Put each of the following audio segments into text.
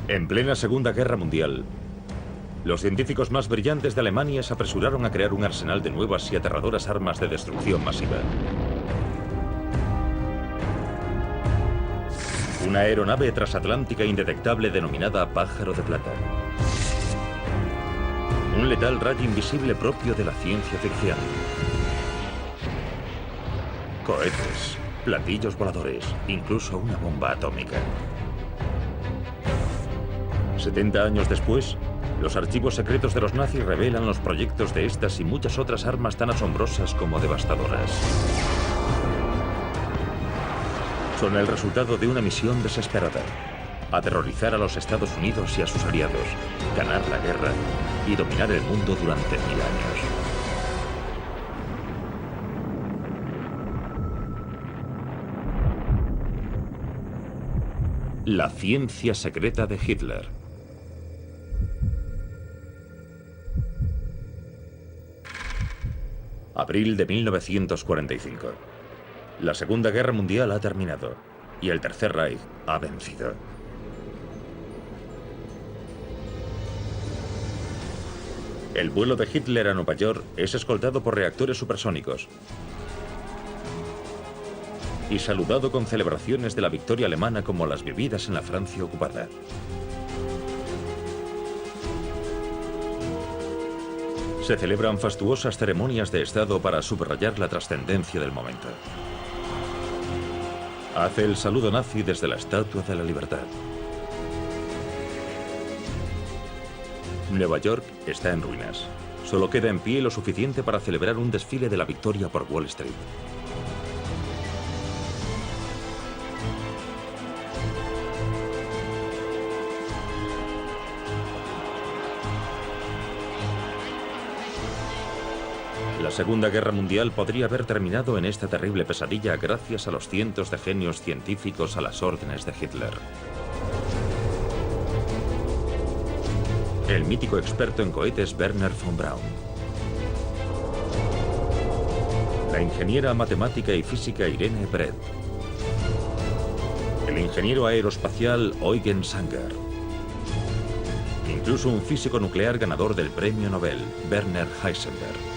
En plena Segunda Guerra Mundial, los científicos más brillantes de Alemania se apresuraron a crear un arsenal de nuevas y aterradoras armas de destrucción masiva. Una aeronave transatlántica indetectable denominada Pájaro de Plata. Un letal rayo invisible propio de la ciencia ficción. Cohetes, platillos voladores, incluso una bomba atómica. 70 años después, los archivos secretos de los nazis revelan los proyectos de estas y muchas otras armas tan asombrosas como devastadoras. Son el resultado de una misión desesperada: aterrorizar a los Estados Unidos y a sus aliados, ganar la guerra y dominar el mundo durante 1000 años. La ciencia secreta de Hitler. Abril de 1945. La Segunda Guerra Mundial ha terminado y el Tercer Reich ha vencido. El vuelo de Hitler a Nueva York es escoltado por reactores supersónicos y saludado con celebraciones de la victoria alemana como las vividas en la Francia ocupada. Se celebran fastuosas ceremonias de Estado para subrayar la trascendencia del momento. Hace el saludo nazi desde la Estatua de la Libertad. Nueva York está en ruinas. Solo queda en pie lo suficiente para celebrar un desfile de la victoria por Wall Street. La Segunda Guerra Mundial podría haber terminado en esta terrible pesadilla gracias a los cientos de genios científicos a las órdenes de Hitler. El mítico experto en cohetes Wernher von Braun. La ingeniera matemática y física Irene Brett. El ingeniero aeroespacial Eugen Sanger. Incluso un físico nuclear ganador del premio Nobel, Werner Heisenberg.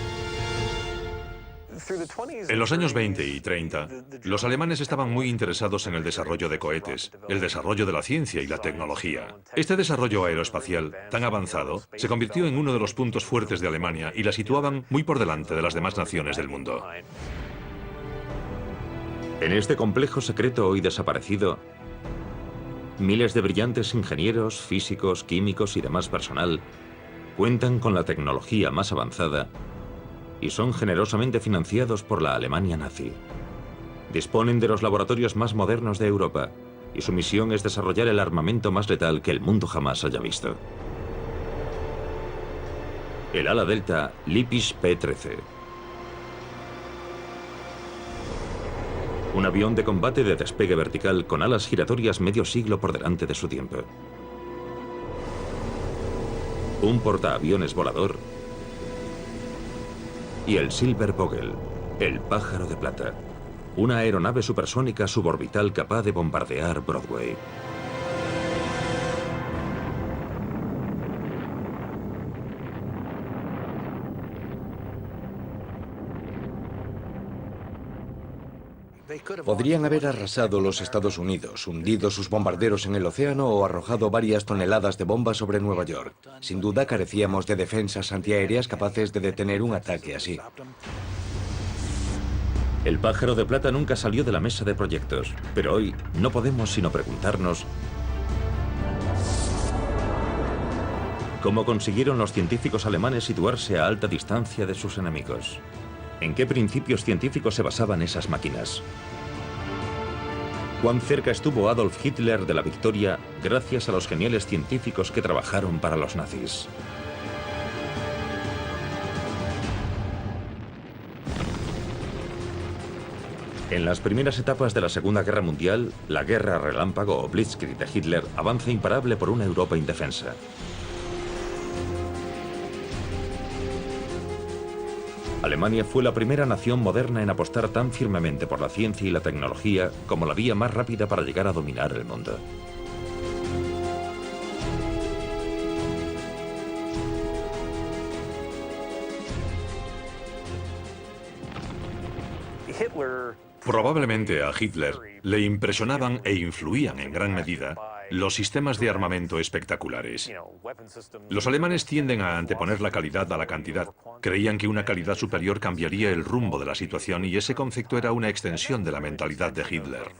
En los años 20 y 30, los alemanes estaban muy interesados en el desarrollo de cohetes, el desarrollo de la ciencia y la tecnología. Este desarrollo aeroespacial tan avanzado se convirtió en uno de los puntos fuertes de Alemania y la situaban muy por delante de las demás naciones del mundo. En este complejo secreto hoy desaparecido, miles de brillantes ingenieros, físicos, químicos y demás personal cuentan con la tecnología más avanzada y son generosamente financiados por la Alemania nazi. Disponen de los laboratorios más modernos de Europa y su misión es desarrollar el armamento más letal que el mundo jamás haya visto. El ala delta Lippisch P-13. Un avión de combate de despegue vertical con alas giratorias medio siglo por delante de su tiempo. Un portaaviones volador y el Silbervogel, el pájaro de plata, una aeronave supersónica suborbital capaz de bombardear Broadway. Podrían haber arrasado los Estados Unidos, hundido sus bombarderos en el océano o arrojado varias toneladas de bombas sobre Nueva York. Sin duda carecíamos de defensas antiaéreas capaces de detener un ataque así. El pájaro de plata nunca salió de la mesa de proyectos, pero hoy no podemos sino preguntarnos ¿cómo consiguieron los científicos alemanes situarse a alta distancia de sus enemigos? ¿En qué principios científicos se basaban esas máquinas? ¿Cuán cerca estuvo Adolf Hitler de la victoria gracias a los geniales científicos que trabajaron para los nazis? En las primeras etapas de la Segunda Guerra Mundial, la guerra relámpago o Blitzkrieg de Hitler avanza imparable por una Europa indefensa. Alemania fue la primera nación moderna en apostar tan firmemente por la ciencia y la tecnología como la vía más rápida para llegar a dominar el mundo. Probablemente a Hitler le impresionaban e influían en gran medida los sistemas de armamento espectaculares. Los alemanes tienden a anteponer la calidad a la cantidad. Creían que una calidad superior cambiaría el rumbo de la situación y ese concepto era una extensión de la mentalidad de Hitler.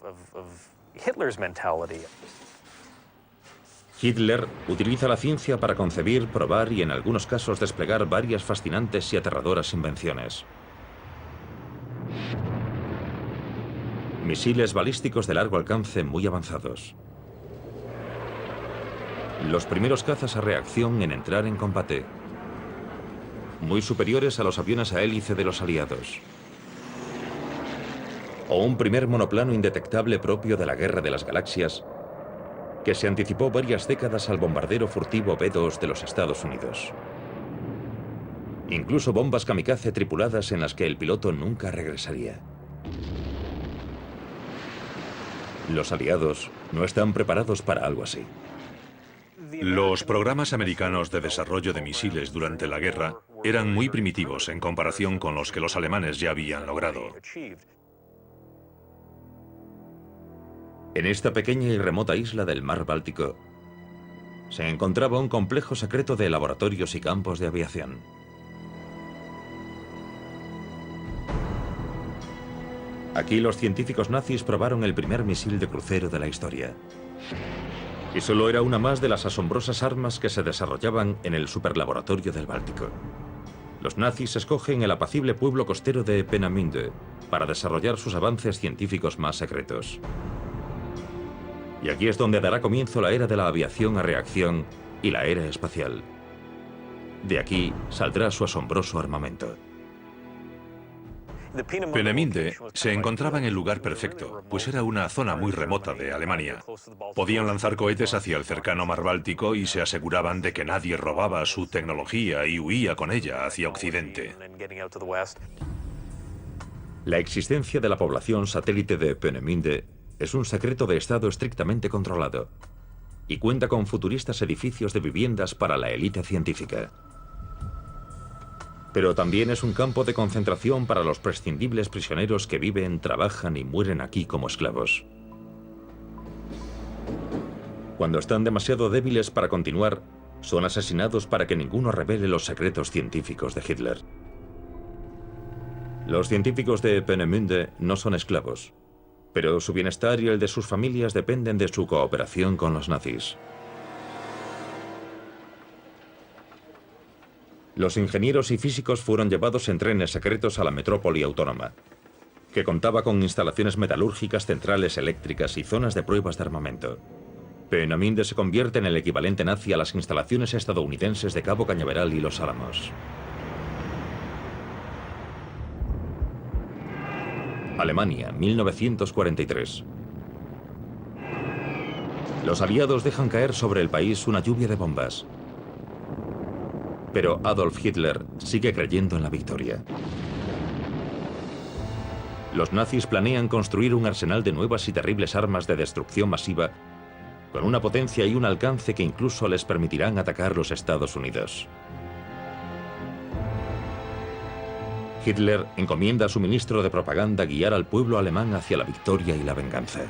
Hitler utiliza la ciencia para concebir, probar y en algunos casos desplegar varias fascinantes y aterradoras invenciones. Misiles balísticos de largo alcance muy avanzados. Los primeros cazas a reacción en entrar en combate. Muy superiores a los aviones a hélice de los aliados. O un primer monoplano indetectable propio de la Guerra de las Galaxias, que se anticipó varias décadas al bombardero furtivo B-2 de los Estados Unidos. Incluso bombas kamikaze tripuladas en las que el piloto nunca regresaría. Los aliados no están preparados para algo así. Los programas americanos de desarrollo de misiles durante la guerra eran muy primitivos en comparación con los que los alemanes ya habían logrado. En esta pequeña y remota isla del mar Báltico se encontraba un complejo secreto de laboratorios y campos de aviación. Aquí los científicos nazis probaron el primer misil de crucero de la historia. Y solo era una más de las asombrosas armas que se desarrollaban en el superlaboratorio del Báltico. Los nazis escogen el apacible pueblo costero de Peenemünde para desarrollar sus avances científicos más secretos. Y aquí es donde dará comienzo la era de la aviación a reacción y la era espacial. De aquí saldrá su asombroso armamento. Peenemünde se encontraba en el lugar perfecto, pues era una zona muy remota de Alemania. Podían lanzar cohetes hacia el cercano mar Báltico y se aseguraban de que nadie robaba su tecnología y huía con ella hacia Occidente. La existencia de la población satélite de Peenemünde es un secreto de Estado estrictamente controlado y cuenta con futuristas edificios de viviendas para la élite científica. Pero también es un campo de concentración para los prescindibles prisioneros que viven, trabajan y mueren aquí como esclavos. Cuando están demasiado débiles para continuar, son asesinados para que ninguno revele los secretos científicos de Hitler. Los científicos de Peenemünde no son esclavos, pero su bienestar y el de sus familias dependen de su cooperación con los nazis. Los ingenieros y físicos fueron llevados en trenes secretos a la metrópoli autónoma, que contaba con instalaciones metalúrgicas, centrales eléctricas y zonas de pruebas de armamento. Peenemünde se convierte en el equivalente nazi a las instalaciones estadounidenses de Cabo Cañaveral y Los Álamos. Alemania, 1943. Los aliados dejan caer sobre el país una lluvia de bombas. Pero Adolf Hitler sigue creyendo en la victoria. Los nazis planean construir un arsenal de nuevas y terribles armas de destrucción masiva con una potencia y un alcance que incluso les permitirán atacar los Estados Unidos. Hitler encomienda a su ministro de propaganda guiar al pueblo alemán hacia la victoria y la venganza.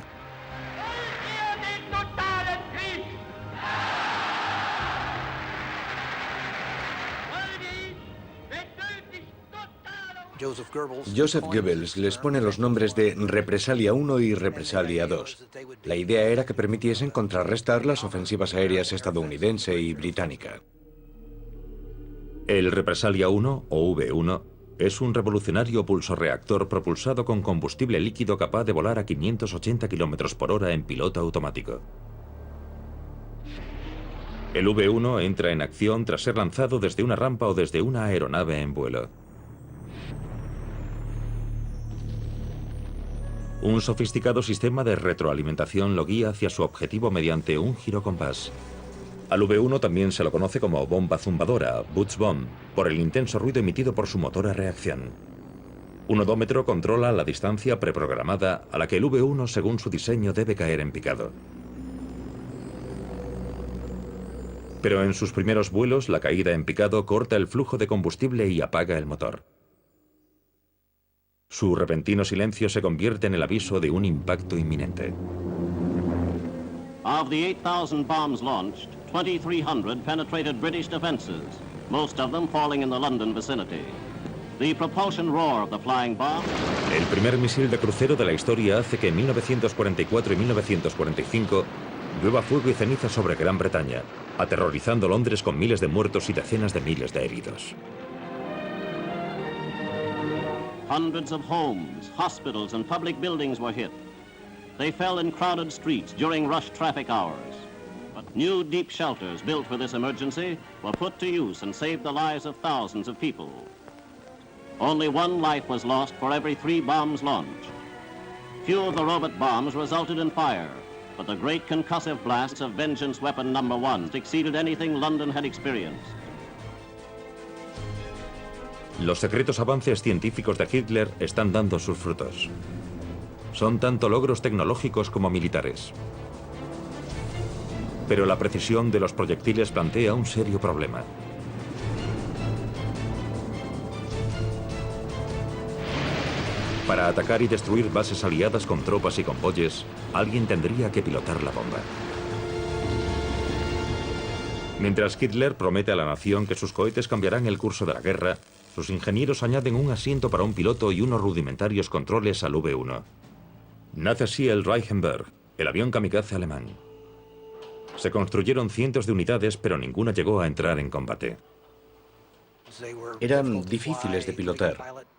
Joseph Goebbels les pone los nombres de Represalia 1 y Represalia 2. La idea era que permitiesen contrarrestar las ofensivas aéreas estadounidense y británica. El Represalia 1, o V1, es un revolucionario pulsorreactor propulsado con combustible líquido capaz de volar a 580 km por hora en piloto automático. El V1 entra en acción tras ser lanzado desde una rampa o desde una aeronave en vuelo. Un sofisticado sistema de retroalimentación lo guía hacia su objetivo mediante un girocompás. Al V1 también se lo conoce como bomba zumbadora, Butzbomb, por el intenso ruido emitido por su motor a reacción. Un odómetro controla la distancia preprogramada a la que el V1, según su diseño, debe caer en picado. Pero en sus primeros vuelos, la caída en picado corta el flujo de combustible y apaga el motor. Su repentino silencio se convierte en el aviso de un impacto inminente. Of the 8,000 bombs launched, 2,300 penetrated British defenses, most of them falling in the London vicinity. The propulsion roar of the flying bomb. El primer misil de crucero de la historia hace que en 1944 y 1945 llueva fuego y ceniza sobre Gran Bretaña, aterrorizando Londres con miles de muertos y decenas de miles de heridos. Hundreds of homes, hospitals, and public buildings were hit. They fell in crowded streets during rush traffic hours. But new deep shelters built for this emergency were put to use and saved the lives of thousands of people. Only one life was lost for every 3 bombs launched. Few of the robot bombs resulted in fire, but the great concussive blasts of Vengeance Weapon No. 1 exceeded anything London had experienced. Los secretos avances científicos de Hitler están dando sus frutos. Son tanto logros tecnológicos como militares. Pero la precisión de los proyectiles plantea un serio problema. Para atacar y destruir bases aliadas con tropas y convoyes, alguien tendría que pilotar la bomba. Mientras Hitler promete a la nación que sus cohetes cambiarán el curso de la guerra, sus ingenieros añaden un asiento para un piloto y unos rudimentarios controles al V-1. Nace así el Reichenberg, el avión kamikaze alemán. Se construyeron cientos de unidades, pero ninguna llegó a entrar en combate. Eran difíciles de pilotar.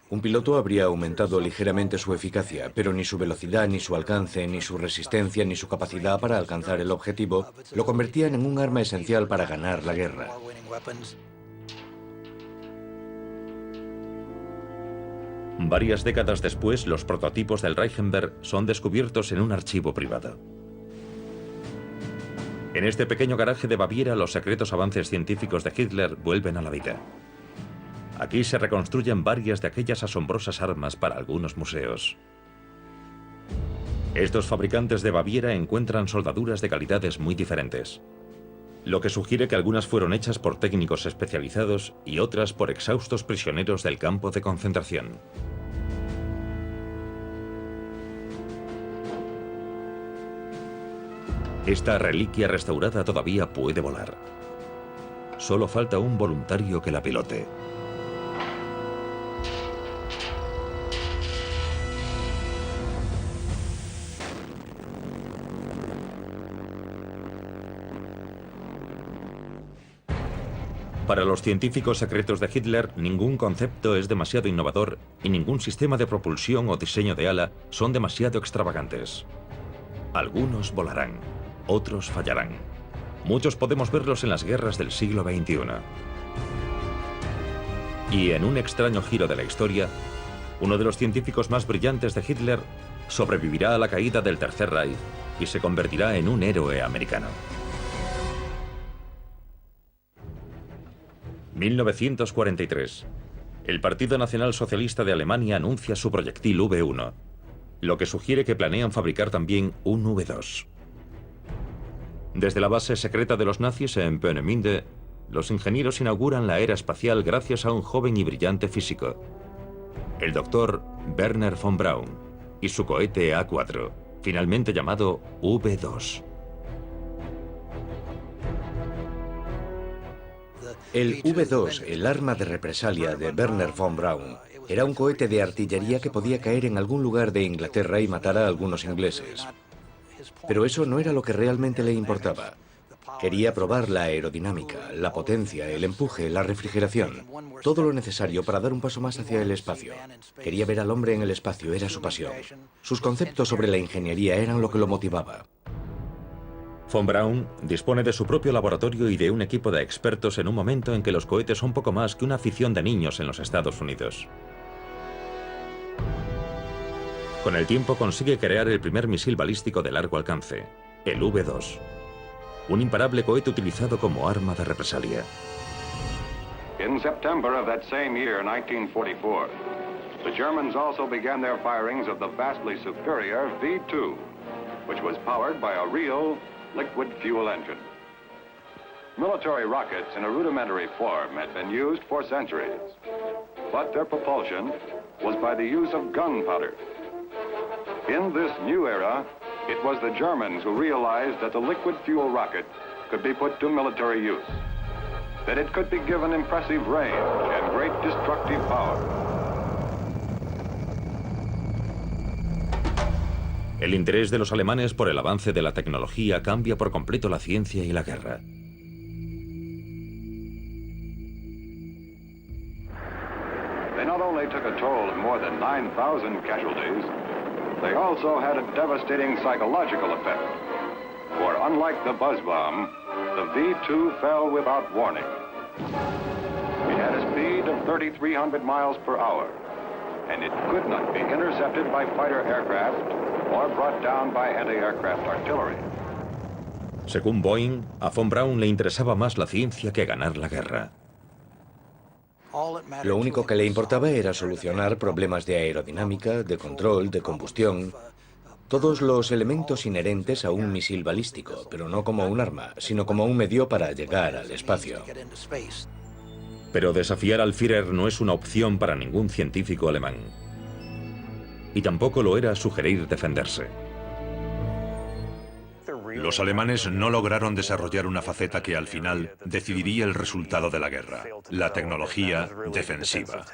Un piloto habría aumentado ligeramente su eficacia, pero ni su velocidad, ni su alcance, ni su resistencia, ni su capacidad para alcanzar el objetivo lo convertían en un arma esencial para ganar la guerra. Varias décadas después, los prototipos del Reichenberg son descubiertos en un archivo privado. En este pequeño garaje de Baviera, los secretos avances científicos de Hitler vuelven a la vida. Aquí se reconstruyen varias de aquellas asombrosas armas para algunos museos. Estos fabricantes de Baviera encuentran soldaduras de calidades muy diferentes, lo que sugiere que algunas fueron hechas por técnicos especializados y otras por exhaustos prisioneros del campo de concentración. Esta reliquia restaurada todavía puede volar. Solo falta un voluntario que la pilote. Para los científicos secretos de Hitler, ningún concepto es demasiado innovador y ningún sistema de propulsión o diseño de ala son demasiado extravagantes. Algunos volarán, otros fallarán. Muchos podemos verlos en las guerras del siglo XXI. Y en un extraño giro de la historia, uno de los científicos más brillantes de Hitler sobrevivirá a la caída del Tercer Reich y se convertirá en un héroe americano. 1943. El Partido Nacional Socialista de Alemania anuncia su proyectil V-1, lo que sugiere que planean fabricar también un V-2. Desde la base secreta de los nazis en Peenemünde, los ingenieros inauguran la era espacial gracias a un joven y brillante físico, el doctor Wernher von Braun, y su cohete A4, finalmente llamado V-2. El V-2, el arma de represalia de Wernher von Braun, era un cohete de artillería que podía caer en algún lugar de Inglaterra y matar a algunos ingleses. Pero eso no era lo que realmente le importaba. Quería probar la aerodinámica, la potencia, el empuje, la refrigeración, todo lo necesario para dar un paso más hacia el espacio. Quería ver al hombre en el espacio, era su pasión. Sus conceptos sobre la ingeniería eran lo que lo motivaba. Von Braun dispone de su propio laboratorio y de un equipo de expertos en un momento en que los cohetes son poco más que una afición de niños en los Estados Unidos. Con el tiempo consigue crear el primer misil balístico de largo alcance, el V-2, un imparable cohete utilizado como arma de represalia. In September of that same year, 1944, the Germans also began their firings of the vastly superior V-2, which was powered by a real liquid fuel engine. Military rockets in a rudimentary form had been used for centuries, but their propulsion was by the use of gunpowder. In this new era, it was the Germans who realized that the liquid fuel rocket could be put to military use, that it could be given impressive range and great destructive power. El interés de los alemanes por el avance de la tecnología cambia por completo la ciencia y la guerra. They not only took a toll of more than 9,000 casualties, they also had a devastating psychological effect. For unlike the buzz bomb, the V-2 fell without warning. It had a speed of 3,300 miles per hour, and it could not be intercepted by fighter aircraft or brought down by anti-aircraft artillery. Según Boeing, a von Braun le interesaba más la ciencia que ganar la guerra. Lo único que le importaba era solucionar problemas de aerodinámica, de control, de combustión, todos los elementos inherentes a un misil balístico, pero no como un arma, sino como un medio para llegar al espacio. Pero desafiar al Führer no es una opción para ningún científico alemán. Y tampoco lo era sugerir defenderse. Los alemanes no lograron desarrollar una faceta que al final decidiría el resultado de la guerra: la tecnología defensiva.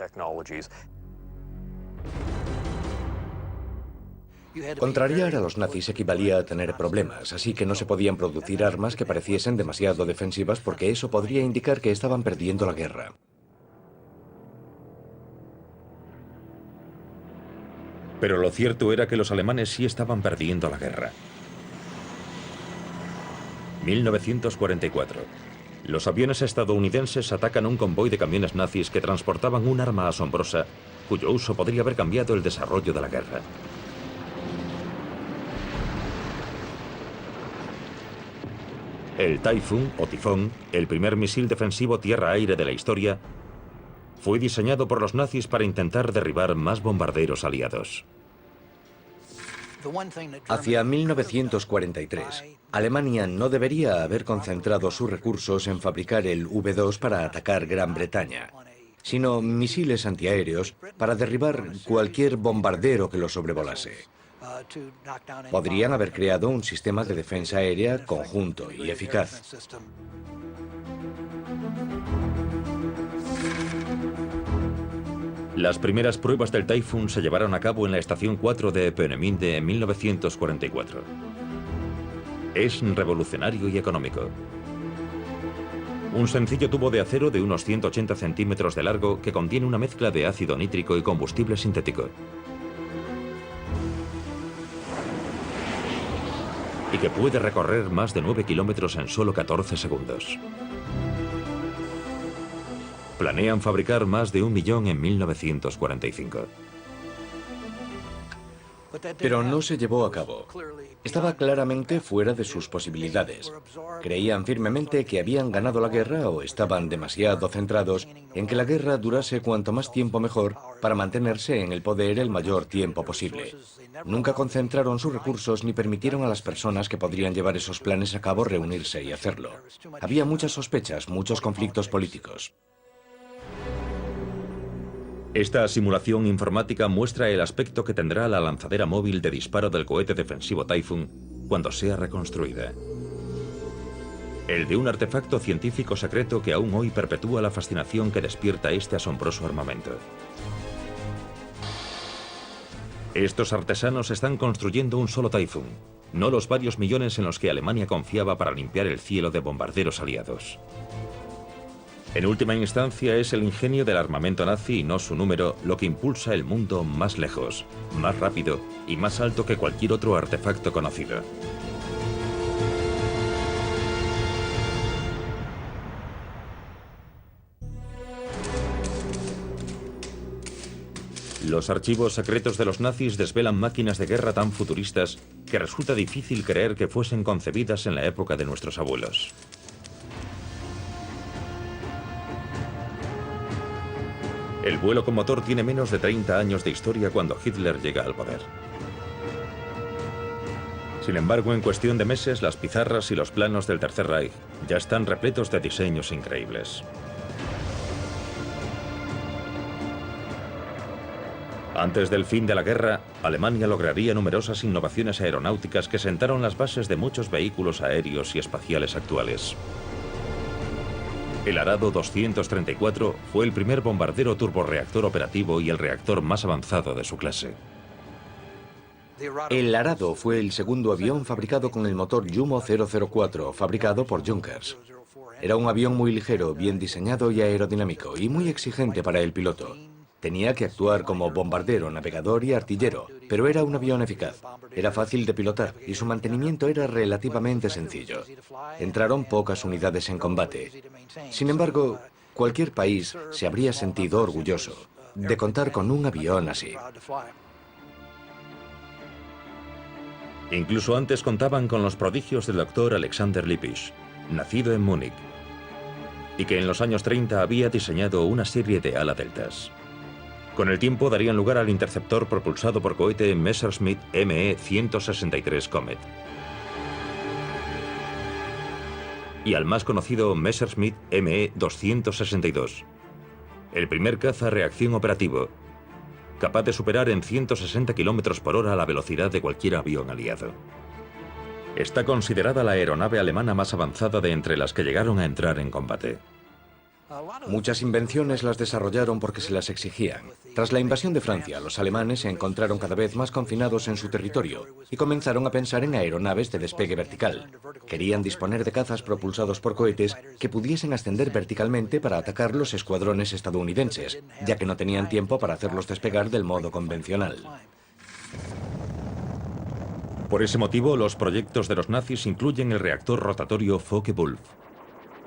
Contrariar a los nazis equivalía a tener problemas, así que no se podían producir armas que pareciesen demasiado defensivas porque eso podría indicar que estaban perdiendo la guerra. Pero lo cierto era que los alemanes sí estaban perdiendo la guerra. 1944. Los aviones estadounidenses atacan un convoy de camiones nazis que transportaban un arma asombrosa, cuyo uso podría haber cambiado el desarrollo de la guerra. El Typhoon o Tifón, el primer misil defensivo tierra-aire de la historia, fue diseñado por los nazis para intentar derribar más bombarderos aliados. Hacia 1943, Alemania no debería haber concentrado sus recursos en fabricar el V-2 para atacar Gran Bretaña, sino misiles antiaéreos para derribar cualquier bombardero que lo sobrevolase. Podrían haber creado un sistema de defensa aérea conjunto y eficaz. Las primeras pruebas del Typhoon se llevaron a cabo en la estación 4 de Peenemünde en 1944. Es revolucionario y económico. Un sencillo tubo de acero de unos 180 centímetros de largo que contiene una mezcla de ácido nítrico y combustible sintético. Y que puede recorrer más de 9 kilómetros en solo 14 segundos. Planean fabricar más de 1 millón en 1945. Pero no se llevó a cabo. Estaba claramente fuera de sus posibilidades. Creían firmemente que habían ganado la guerra o estaban demasiado centrados en que la guerra durase cuanto más tiempo mejor para mantenerse en el poder el mayor tiempo posible. Nunca concentraron sus recursos ni permitieron a las personas que podrían llevar esos planes a cabo reunirse y hacerlo. Había muchas sospechas, muchos conflictos políticos. Esta simulación informática muestra el aspecto que tendrá la lanzadera móvil de disparo del cohete defensivo Typhoon cuando sea reconstruida. El de un artefacto científico secreto que aún hoy perpetúa la fascinación que despierta este asombroso armamento. Estos artesanos están construyendo un solo Typhoon, no los varios millones en los que Alemania confiaba para limpiar el cielo de bombarderos aliados. En última instancia es el ingenio del armamento nazi y no su número lo que impulsa el mundo más lejos, más rápido y más alto que cualquier otro artefacto conocido. Los archivos secretos de los nazis desvelan máquinas de guerra tan futuristas que resulta difícil creer que fuesen concebidas en la época de nuestros abuelos. El vuelo con motor tiene menos de 30 años de historia cuando Hitler llega al poder. Sin embargo, en cuestión de meses, las pizarras y los planos del Tercer Reich ya están repletos de diseños increíbles. Antes del fin de la guerra, Alemania lograría numerosas innovaciones aeronáuticas que sentaron las bases de muchos vehículos aéreos y espaciales actuales. El Arado 234 fue el primer bombardero turborreactor operativo y el reactor más avanzado de su clase. El Arado fue el segundo avión fabricado con el motor Jumo 004, fabricado por Junkers. Era un avión muy ligero, bien diseñado y aerodinámico, y muy exigente para el piloto. Tenía que actuar como bombardero, navegador y artillero, pero era un avión eficaz. Era fácil de pilotar y su mantenimiento era relativamente sencillo. Entraron pocas unidades en combate. Sin embargo, cualquier país se habría sentido orgulloso de contar con un avión así. Incluso antes contaban con los prodigios del doctor Alexander Lippisch, nacido en Múnich, y que en los años 30 había diseñado una serie de ala deltas. Con el tiempo darían lugar al interceptor propulsado por cohete Messerschmitt Me-163 Comet y al más conocido Messerschmitt Me-262, el primer caza a reacción operativo, capaz de superar en 160 km por hora la velocidad de cualquier avión aliado. Está considerada la aeronave alemana más avanzada de entre las que llegaron a entrar en combate. Muchas invenciones las desarrollaron porque se las exigían. Tras la invasión de Francia, los alemanes se encontraron cada vez más confinados en su territorio y comenzaron a pensar en aeronaves de despegue vertical. Querían disponer de cazas propulsados por cohetes que pudiesen ascender verticalmente para atacar los escuadrones estadounidenses, ya que no tenían tiempo para hacerlos despegar del modo convencional. Por ese motivo, los proyectos de los nazis incluyen el reactor rotatorio Focke-Wulf.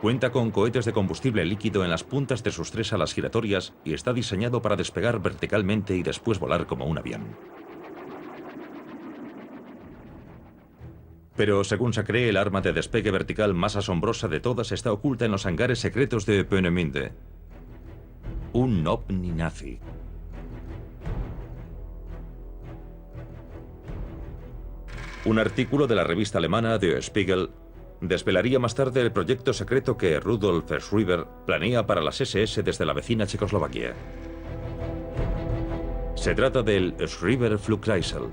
Cuenta con cohetes de combustible líquido en las puntas de sus 3 alas giratorias y está diseñado para despegar verticalmente y después volar como un avión. Pero según se cree, el arma de despegue vertical más asombrosa de todas está oculta en los hangares secretos de Peenemünde. Un ovni nazi. Un artículo de la revista alemana Der Spiegel desvelaría más tarde el proyecto secreto que Rudolf Schreiber planea para las SS desde la vecina Checoslovaquia. Se trata del Schreiber Flugkreisel,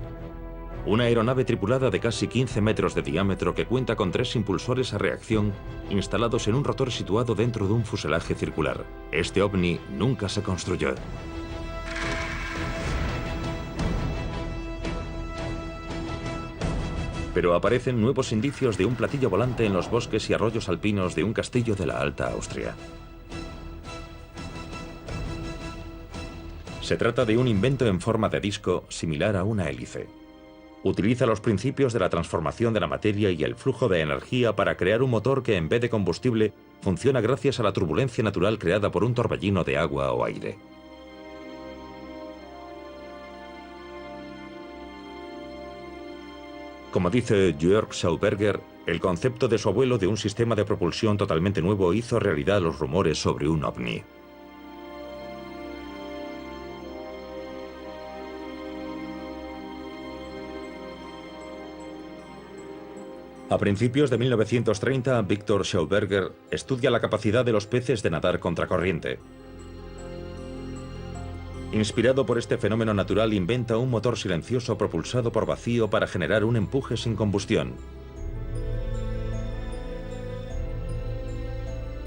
una aeronave tripulada de casi 15 metros de diámetro que cuenta con 3 impulsores a reacción instalados en un rotor situado dentro de un fuselaje circular. Este ovni nunca se construyó. Pero aparecen nuevos indicios de un platillo volante en los bosques y arroyos alpinos de un castillo de la Alta Austria. Se trata de un invento en forma de disco similar a una hélice. Utiliza los principios de la transformación de la materia y el flujo de energía para crear un motor que en vez de combustible funciona gracias a la turbulencia natural creada por un torbellino de agua o aire. Como dice Jörg Schauberger, el concepto de su abuelo de un sistema de propulsión totalmente nuevo hizo realidad los rumores sobre un ovni. A principios de 1930, Victor Schauberger estudia la capacidad de los peces de nadar contracorriente. Inspirado por este fenómeno natural, inventa un motor silencioso propulsado por vacío para generar un empuje sin combustión.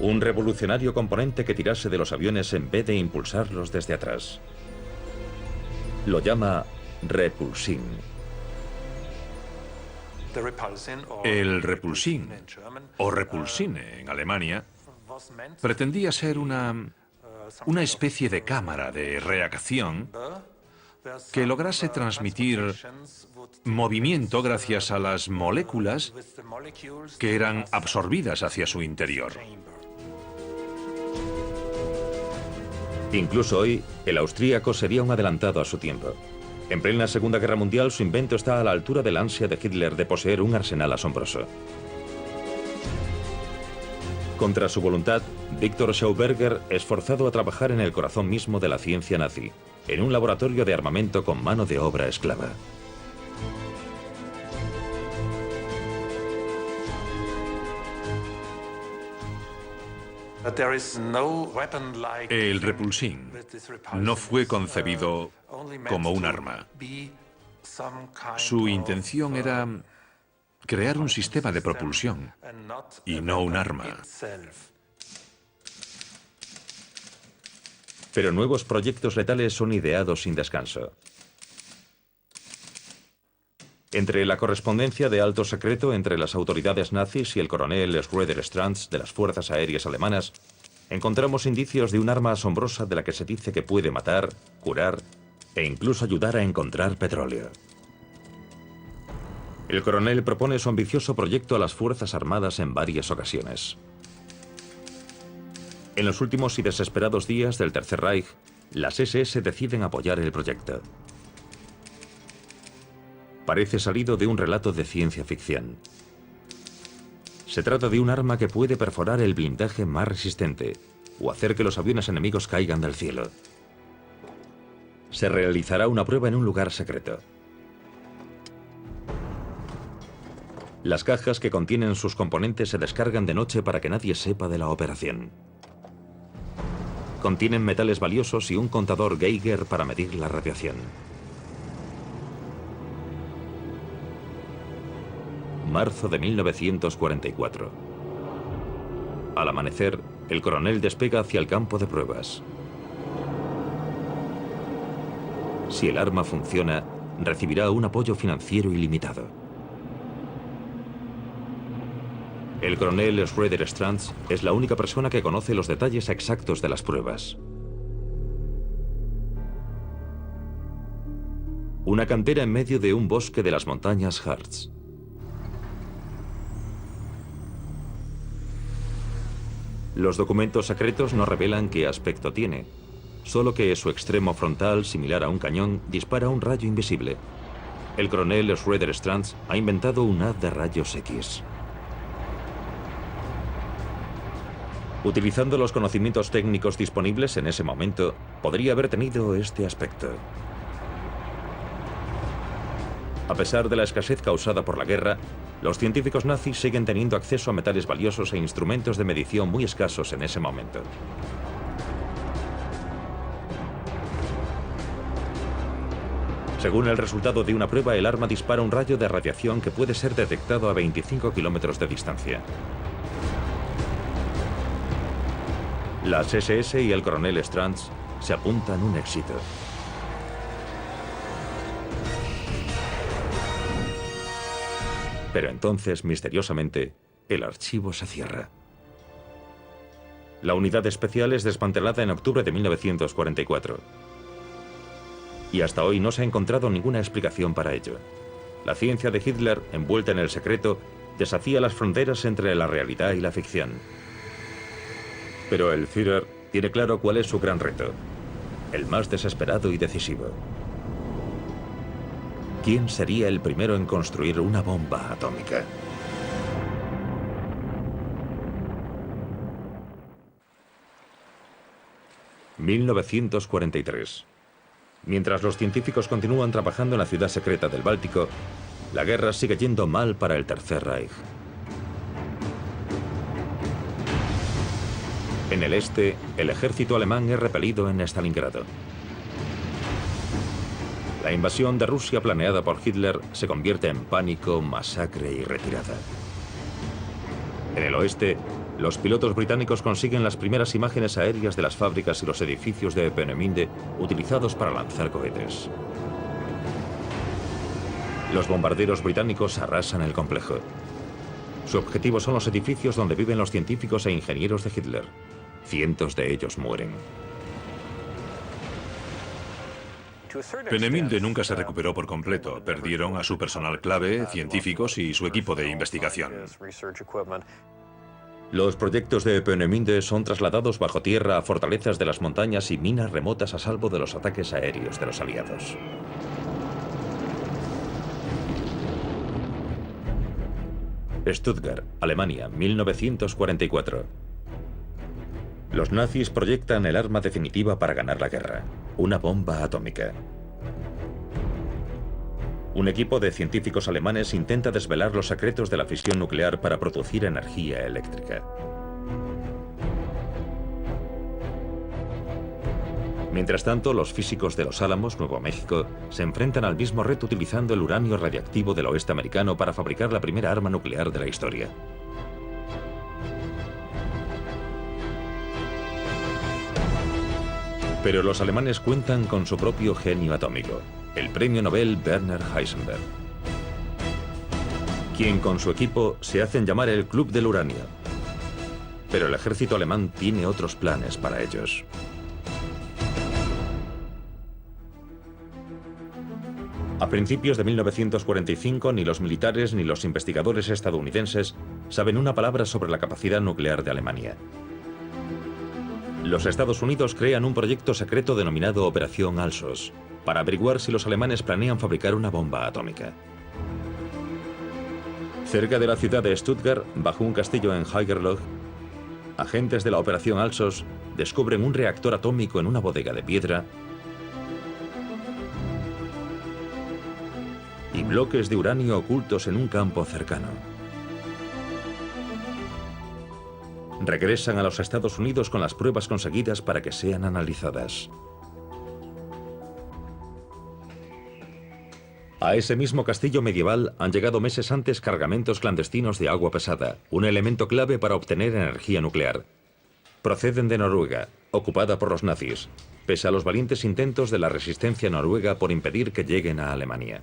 Un revolucionario componente que tirase de los aviones en vez de impulsarlos desde atrás. Lo llama Repulsin. El Repulsin, o Repulsine en Alemania, pretendía ser una especie de cámara de reacción que lograse transmitir movimiento gracias a las moléculas que eran absorbidas hacia su interior. Incluso hoy, el austríaco sería un adelantado a su tiempo. En plena Segunda Guerra Mundial, su invento está a la altura de la ansia de Hitler de poseer un arsenal asombroso. Contra su voluntad, Victor Schauberger es forzado a trabajar en el corazón mismo de la ciencia nazi, en un laboratorio de armamento con mano de obra esclava. El repulsín no fue concebido como un arma. Su intención era crear un sistema de propulsión y no un arma. Pero nuevos proyectos letales son ideados sin descanso. Entre la correspondencia de alto secreto entre las autoridades nazis y el coronel Schroeder Stranz de las Fuerzas Aéreas Alemanas, encontramos indicios de un arma asombrosa de la que se dice que puede matar, curar e incluso ayudar a encontrar petróleo. El coronel propone su ambicioso proyecto a las Fuerzas Armadas en varias ocasiones. En los últimos y desesperados días del Tercer Reich, las SS deciden apoyar el proyecto. Parece salido de un relato de ciencia ficción. Se trata de un arma que puede perforar el blindaje más resistente o hacer que los aviones enemigos caigan del cielo. Se realizará una prueba en un lugar secreto. Las cajas que contienen sus componentes se descargan de noche para que nadie sepa de la operación. Contienen metales valiosos y un contador Geiger para medir la radiación. Marzo de 1944. Al amanecer, el coronel despega hacia el campo de pruebas. Si el arma funciona, recibirá un apoyo financiero ilimitado. El coronel Schroeder Stranz es la única persona que conoce los detalles exactos de las pruebas. Una cantera en medio de un bosque de las montañas Harz. Los documentos secretos no revelan qué aspecto tiene, solo que su extremo frontal, similar a un cañón, dispara un rayo invisible. El coronel Schroeder Stranz ha inventado un haz de rayos X. Utilizando los conocimientos técnicos disponibles en ese momento, podría haber tenido este aspecto. A pesar de la escasez causada por la guerra, los científicos nazis siguen teniendo acceso a metales valiosos e instrumentos de medición muy escasos en ese momento. Según el resultado de una prueba, el arma dispara un rayo de radiación que puede ser detectado a 25 kilómetros de distancia. Las SS y el coronel Stranz se apuntan un éxito. Pero entonces, misteriosamente, el archivo se cierra. La unidad especial es desmantelada en octubre de 1944. Y hasta hoy no se ha encontrado ninguna explicación para ello. La ciencia de Hitler, envuelta en el secreto, desafía las fronteras entre la realidad y la ficción. Pero el Führer tiene claro cuál es su gran reto, el más desesperado y decisivo. ¿Quién sería el primero en construir una bomba atómica? (1943). Mientras los científicos continúan trabajando en la ciudad secreta del Báltico, la guerra sigue yendo mal para el Tercer Reich. En el este, el ejército alemán es repelido en Stalingrado. La invasión de Rusia planeada por Hitler se convierte en pánico, masacre y retirada. En el oeste, los pilotos británicos consiguen las primeras imágenes aéreas de las fábricas y los edificios de Peenemünde utilizados para lanzar cohetes. Los bombarderos británicos arrasan el complejo. Su objetivo son los edificios donde viven los científicos e ingenieros de Hitler. Cientos de ellos mueren. Peenemünde nunca se recuperó por completo. Perdieron a su personal clave, científicos y su equipo de investigación. Los proyectos de Peenemünde son trasladados bajo tierra a fortalezas de las montañas y minas remotas a salvo de los ataques aéreos de los aliados. Stuttgart, Alemania, 1944. Los nazis proyectan el arma definitiva para ganar la guerra, una bomba atómica. Un equipo de científicos alemanes intenta desvelar los secretos de la fisión nuclear para producir energía eléctrica. Mientras tanto, los físicos de Los Álamos, Nuevo México, se enfrentan al mismo reto utilizando el uranio radiactivo del oeste americano para fabricar la primera arma nuclear de la historia. Pero los alemanes cuentan con su propio genio atómico, el premio Nobel Werner Heisenberg, quien con su equipo se hacen llamar el Club del Uranio. Pero el ejército alemán tiene otros planes para ellos. A principios de 1945, ni los militares ni los investigadores estadounidenses saben una palabra sobre la capacidad nuclear de Alemania. Los Estados Unidos crean un proyecto secreto denominado Operación Alsos, para averiguar si los alemanes planean fabricar una bomba atómica. Cerca de la ciudad de Stuttgart, bajo un castillo en Haigerloch, agentes de la Operación Alsos descubren un reactor atómico en una bodega de piedra y bloques de uranio ocultos en un campo cercano. Regresan a los Estados Unidos con las pruebas conseguidas para que sean analizadas. A ese mismo castillo medieval han llegado meses antes cargamentos clandestinos de agua pesada, un elemento clave para obtener energía nuclear. Proceden de Noruega, ocupada por los nazis, pese a los valientes intentos de la resistencia noruega por impedir que lleguen a Alemania.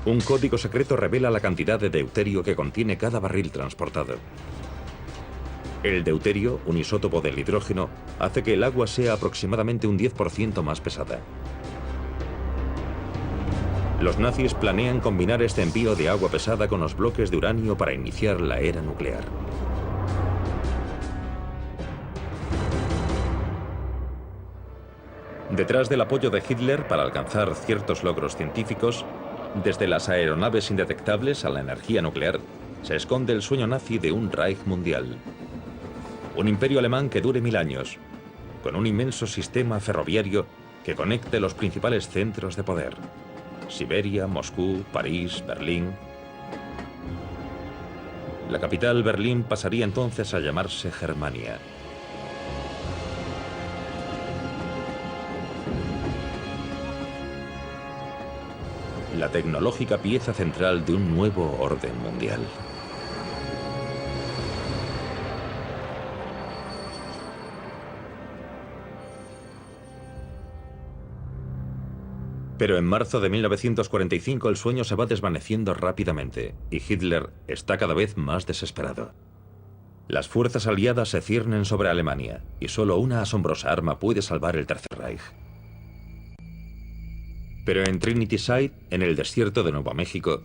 Un código secreto revela la cantidad de deuterio que contiene cada barril transportado. El deuterio, un isótopo del hidrógeno, hace que el agua sea aproximadamente un 10% más pesada. Los nazis planean combinar este envío de agua pesada con los bloques de uranio para iniciar la era nuclear. Detrás del apoyo de Hitler para alcanzar ciertos logros científicos, desde las aeronaves indetectables a la energía nuclear, se esconde el sueño nazi de un Reich mundial. Un imperio alemán que dure 1000 años, con un inmenso sistema ferroviario que conecte los principales centros de poder: Siberia, Moscú, París, Berlín. La capital, Berlín, pasaría entonces a llamarse Germania. La tecnológica pieza central de un nuevo orden mundial. Pero en marzo de 1945 el sueño se va desvaneciendo rápidamente y Hitler está cada vez más desesperado. Las fuerzas aliadas se ciernen sobre Alemania y solo una asombrosa arma puede salvar el Tercer Reich. Pero en Trinity Site, en el desierto de Nuevo México,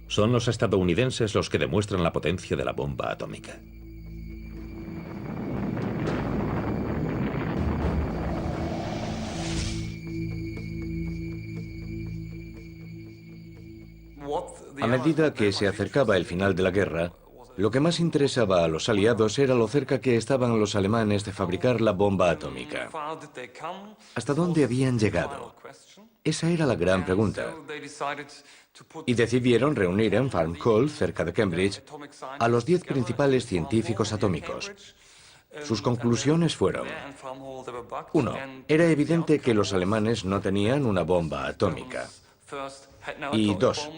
son los estadounidenses los que demuestran la potencia de la bomba atómica. A medida que se acercaba el final de la guerra, lo que más interesaba a los aliados era lo cerca que estaban los alemanes de fabricar la bomba atómica. ¿Hasta dónde habían llegado? Esa era la gran pregunta. Y decidieron reunir en Farm Call, cerca de Cambridge, a los 10 principales científicos atómicos. Sus conclusiones fueron: 1. Era evidente que los alemanes no tenían una bomba atómica. Y 2.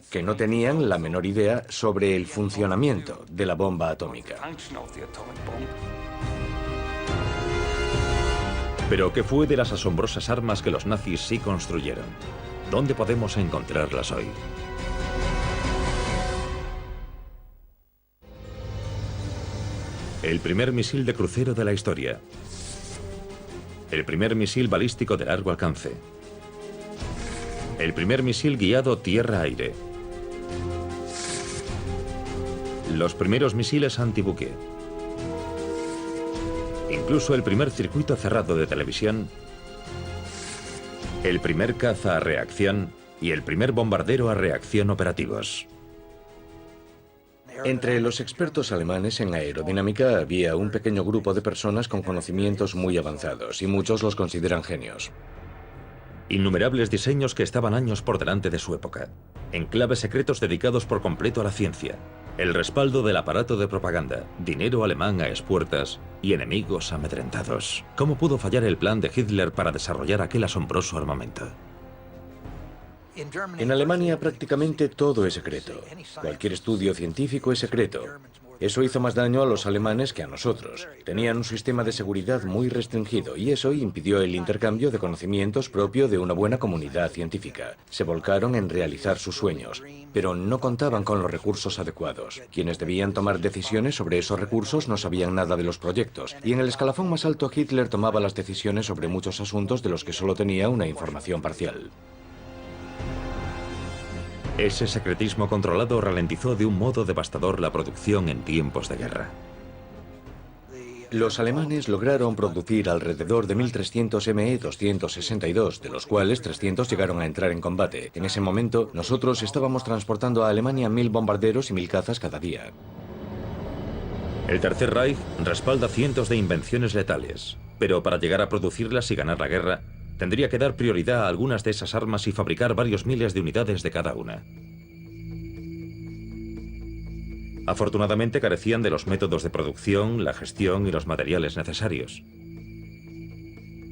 Que no tenían la menor idea sobre el funcionamiento de la bomba atómica. Pero ¿qué fue de las asombrosas armas que los nazis sí construyeron? ¿Dónde podemos encontrarlas hoy? El primer misil de crucero de la historia. El primer misil balístico de largo alcance. El primer misil guiado tierra-aire. Los primeros misiles antibuque. Incluso el primer circuito cerrado de televisión. El primer caza a reacción y el primer bombardero a reacción operativos. Entre los expertos alemanes en aerodinámica había un pequeño grupo de personas con conocimientos muy avanzados y muchos los consideran genios. Innumerables diseños que estaban años por delante de su época, enclaves secretos dedicados por completo a la ciencia, El respaldo del aparato de propaganda, dinero alemán a expuertas y enemigos amedrentados. ¿Cómo pudo fallar el plan de Hitler para desarrollar aquel asombroso armamento? En Alemania prácticamente todo es secreto. Cualquier estudio científico es secreto. Eso hizo más daño a los alemanes que a nosotros. Tenían un sistema de seguridad muy restringido y eso impidió el intercambio de conocimientos propio de una buena comunidad científica. Se volcaron en realizar sus sueños, pero no contaban con los recursos adecuados. Quienes debían tomar decisiones sobre esos recursos no sabían nada de los proyectos, y en el escalafón más alto Hitler tomaba las decisiones sobre muchos asuntos de los que solo tenía una información parcial. Ese secretismo controlado ralentizó de un modo devastador la producción en tiempos de guerra. Los alemanes lograron producir alrededor de 1.300 Me-262, de los cuales 300 llegaron a entrar en combate. En ese momento, nosotros estábamos transportando a Alemania 1.000 bombarderos y 1.000 cazas cada día. El Tercer Reich respalda cientos de invenciones letales, pero para llegar a producirlas y ganar la guerra, tendría que dar prioridad a algunas de esas armas y fabricar varios miles de unidades de cada una. Afortunadamente carecían de los métodos de producción, la gestión y los materiales necesarios.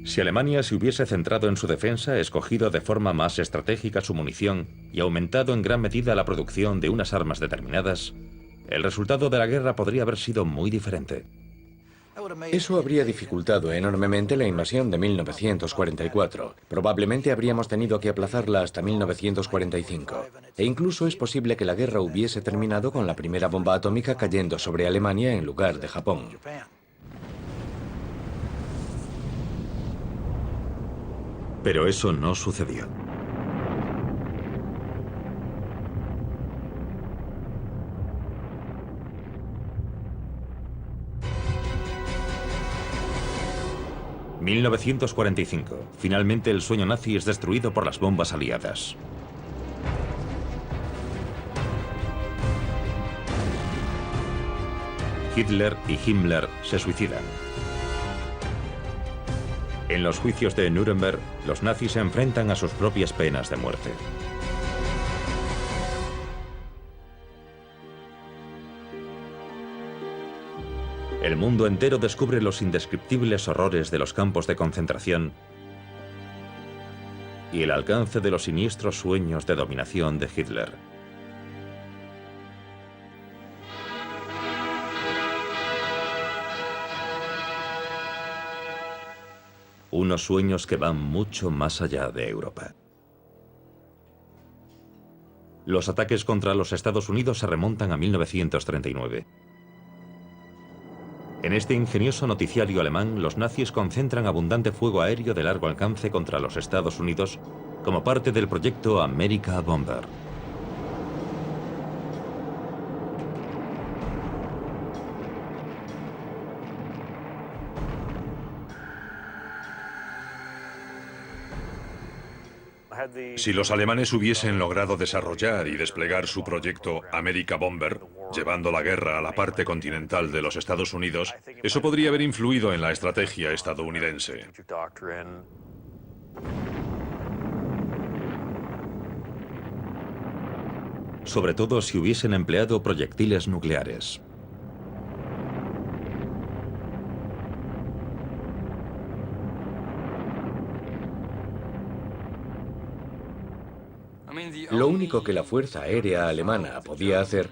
Si Alemania se hubiese centrado en su defensa, escogido de forma más estratégica su munición y aumentado en gran medida la producción de unas armas determinadas, el resultado de la guerra podría haber sido muy diferente. Eso habría dificultado enormemente la invasión de 1944. Probablemente habríamos tenido que aplazarla hasta 1945. E incluso es posible que la guerra hubiese terminado con la primera bomba atómica cayendo sobre Alemania en lugar de Japón. Pero eso no sucedió. ...1945... Finalmente el sueño nazi es destruido por las bombas aliadas. Hitler y Himmler se suicidan. En los juicios de Nuremberg, los nazis se enfrentan a sus propias penas de muerte. El mundo entero descubre los indescriptibles horrores de los campos de concentración y el alcance de los siniestros sueños de dominación de Hitler. Unos sueños que van mucho más allá de Europa. Los ataques contra los Estados Unidos se remontan a 1939. En este ingenioso noticiario alemán, los nazis concentran abundante fuego aéreo de largo alcance contra los Estados Unidos como parte del proyecto America Bomber. Si los alemanes hubiesen logrado desarrollar y desplegar su proyecto America Bomber, llevando la guerra a la parte continental de los Estados Unidos, eso podría haber influido en la estrategia estadounidense. Sobre todo si hubiesen empleado proyectiles nucleares. Lo único que la Fuerza Aérea Alemana podía hacer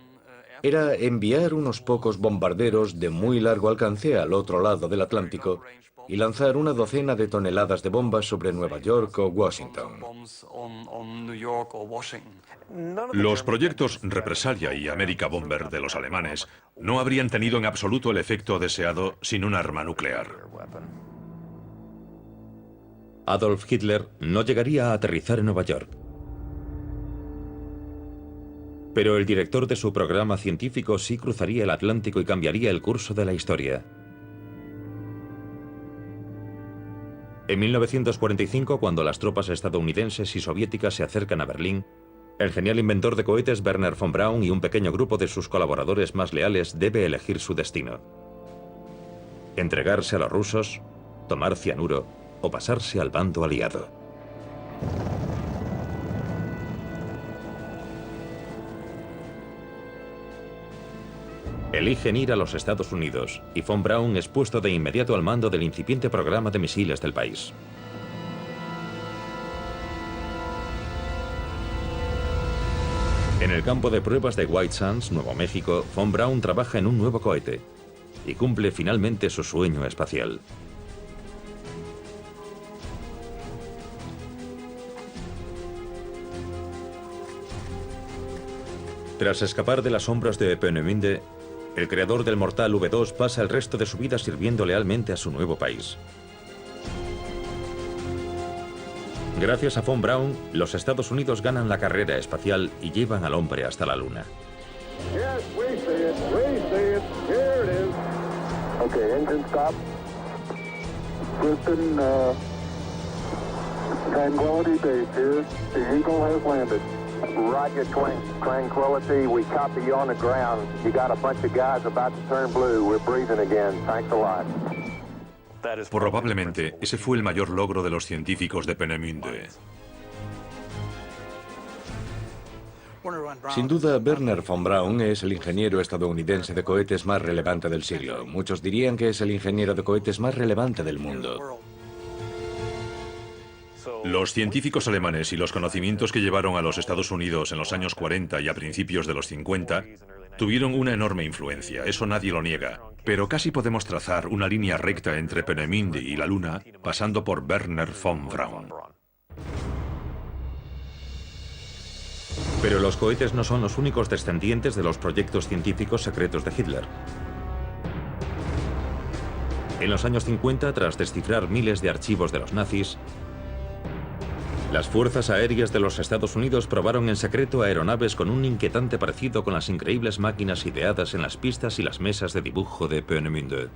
era enviar unos pocos bombarderos de muy largo alcance al otro lado del Atlántico y lanzar una docena de toneladas de bombas sobre Nueva York o Washington. Los proyectos Represalia y America Bomber de los alemanes no habrían tenido en absoluto el efecto deseado sin un arma nuclear. Adolf Hitler no llegaría a aterrizar en Nueva York. Pero el director de su programa científico sí cruzaría el Atlántico y cambiaría el curso de la historia. En 1945, cuando las tropas estadounidenses y soviéticas se acercan a Berlín, el genial inventor de cohetes Wernher von Braun y un pequeño grupo de sus colaboradores más leales debe elegir su destino. Entregarse a los rusos, tomar cianuro o pasarse al bando aliado. eligen ir a los Estados Unidos y von Braun es puesto de inmediato al mando del incipiente programa de misiles del país. En el campo de pruebas de White Sands, Nuevo México, von Braun trabaja en un nuevo cohete y cumple finalmente su sueño espacial. Tras escapar de las sombras de Peenemünde, el creador del mortal V2 pasa el resto de su vida sirviendo lealmente a su nuevo país. Gracias a von Braun, los Estados Unidos ganan la carrera espacial y llevan al hombre hasta la Luna. Okay, engine stop. Houston, Tranquility Base here. The Eagle has landed. Roger, Tranquility. We copy you on the ground. You got a bunch of guys about to turn blue. We're breathing again. Thanks a lot. Probablemente ese fue el mayor logro de los científicos de Peenemünde. Sin duda, Wernher von Braun es el ingeniero estadounidense de cohetes más relevante del siglo. Muchos dirían que es el ingeniero de cohetes más relevante del mundo. Los científicos alemanes y los conocimientos que llevaron a los Estados Unidos en los años 40 y a principios de los 50 tuvieron una enorme influencia, eso nadie lo niega. Pero casi podemos trazar una línea recta entre Peenemünde y la Luna, pasando por Wernher von Braun. Pero los cohetes no son los únicos descendientes de los proyectos científicos secretos de Hitler. En los años 50, tras descifrar miles de archivos de los nazis, las fuerzas aéreas de los Estados Unidos probaron en secreto aeronaves con un inquietante parecido con las increíbles máquinas ideadas en las pistas y las mesas de dibujo de Peenemünde.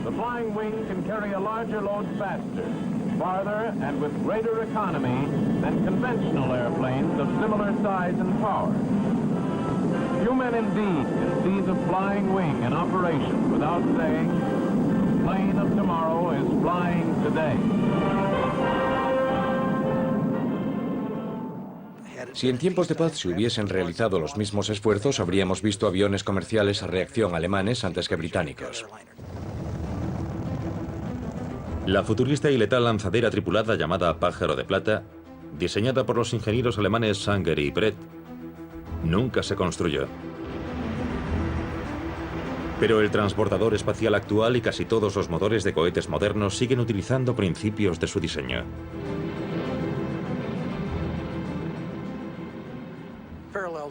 The flying wing can carry a larger load faster, farther and with greater economy than conventional airplanes of similar size and power. Few men indeed can see the flying wing in operation without saying, the plane of tomorrow is flying today. Si en tiempos de paz se hubiesen realizado los mismos esfuerzos, habríamos visto aviones comerciales a reacción alemanes antes que británicos. La futurista y letal lanzadera tripulada llamada Pájaro de Plata, diseñada por los ingenieros alemanes Sanger y Brett, nunca se construyó. Pero el transportador espacial actual y casi todos los motores de cohetes modernos siguen utilizando principios de su diseño.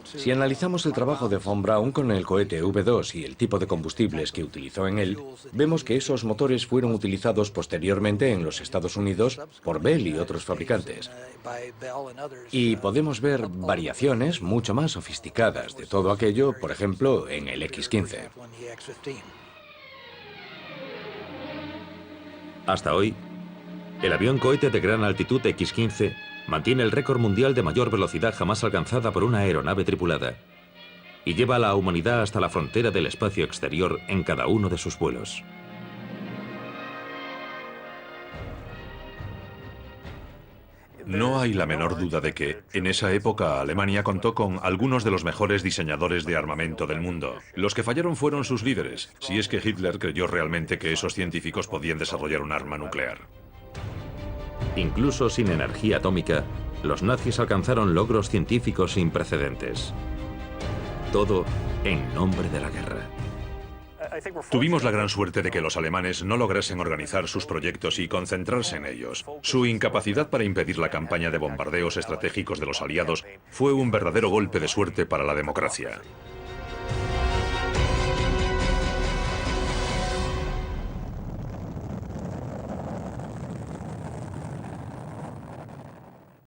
Si analizamos el trabajo de von Braun con el cohete V2 y el tipo de combustibles que utilizó en él, vemos que esos motores fueron utilizados posteriormente en los Estados Unidos por Bell y otros fabricantes. Y podemos ver variaciones mucho más sofisticadas de todo aquello, por ejemplo, en el X-15. Hasta hoy, el avión cohete de gran altitud X-15 mantiene el récord mundial de mayor velocidad jamás alcanzada por una aeronave tripulada y lleva a la humanidad hasta la frontera del espacio exterior en cada uno de sus vuelos. No hay la menor duda de que, en esa época, Alemania contó con algunos de los mejores diseñadores de armamento del mundo. Los que fallaron fueron sus líderes, si es que Hitler creyó realmente que esos científicos podían desarrollar un arma nuclear. Incluso sin energía atómica, los nazis alcanzaron logros científicos sin precedentes. Todo en nombre de la guerra. Tuvimos la gran suerte de que los alemanes no lograsen organizar sus proyectos y concentrarse en ellos. Su incapacidad para impedir la campaña de bombardeos estratégicos de los aliados fue un verdadero golpe de suerte para la democracia.